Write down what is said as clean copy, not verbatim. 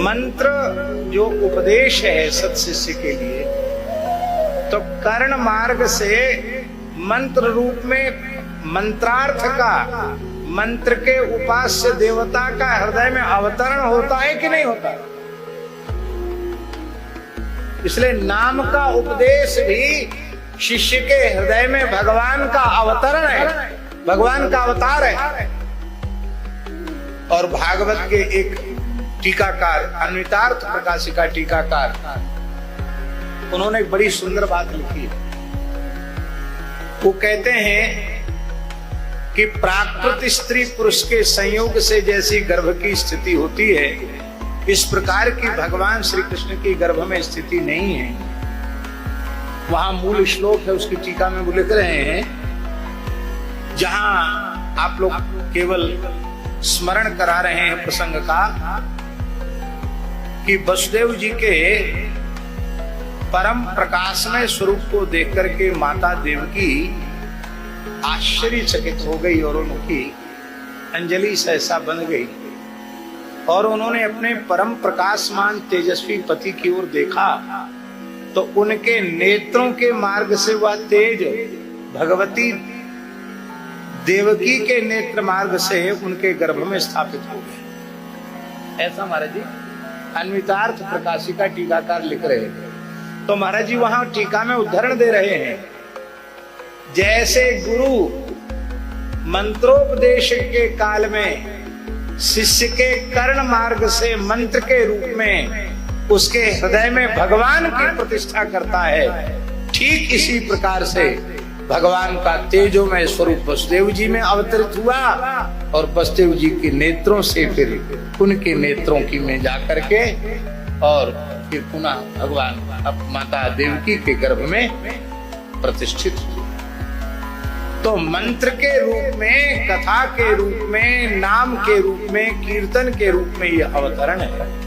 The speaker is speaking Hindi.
मंत्र जो उपदेश है सत्शिष्य के लिए, तो कर्ण मार्ग से मंत्र रूप में मंत्रार्थ का, मंत्र के उपास्य देवता का हृदय में अवतरण होता है कि नहीं होता? इसलिए नाम का उपदेश भी शिष्य के हृदय में भगवान का अवतरण है, भगवान का अवतार है। और भागवत के एक टीकाकार, अन्वितार्थ प्रकाशिका टीकाकार, उन्होंने एक बड़ी सुंदर बात लिखी है। वो कहते हैं कि प्राकृत स्त्री पुरुष के संयोग से जैसी गर्भ की स्थिति होती है, इस प्रकार की भगवान श्री कृष्ण की गर्भ में स्थिति नहीं है। वहां मूल श्लोक है, उसकी टीका में वो लिख रहे हैं, जहां आप लोग केवल स्मरण करा रहे हैं प्रसंग का, कि वसुदेव जी के परम प्रकाशमय स्वरूप को देख करके माता देवकी आश्चर्यचकित हो गई और उनकी अंजलि सहसा बन गई, और उन्होंने अपने परम प्रकाशमान तेजस्वी पति की ओर देखा तो उनके नेत्रों के मार्ग से वह तेज भगवती देवकी के नेत्र मार्ग से उनके गर्भ में स्थापित हो गए। ऐसा महाराज जी अन्वितार्थ प्रकाशिका टीकाकार लिख रहे हैं। तो महाराज जी वहां टीका में उदाहरण दे रहे हैं, जैसे गुरु मंत्रोपदेश के काल में शिष्य के कर्ण मार्ग से मंत्र के रूप में उसके हृदय में भगवान की प्रतिष्ठा करता है, ठीक इसी प्रकार से भगवान का तेजोमय स्वरूप वसुदेव जी में अवतरित हुआ, और वसुदेव जी के नेत्रों से फिर उनके नेत्रों की में जाकर के और फिर पुनः भगवान अब माता देवकी के गर्भ में प्रतिष्ठित हुए। तो मंत्र के रूप में, कथा के रूप में, नाम के रूप में, कीर्तन के रूप में यह अवतरण है।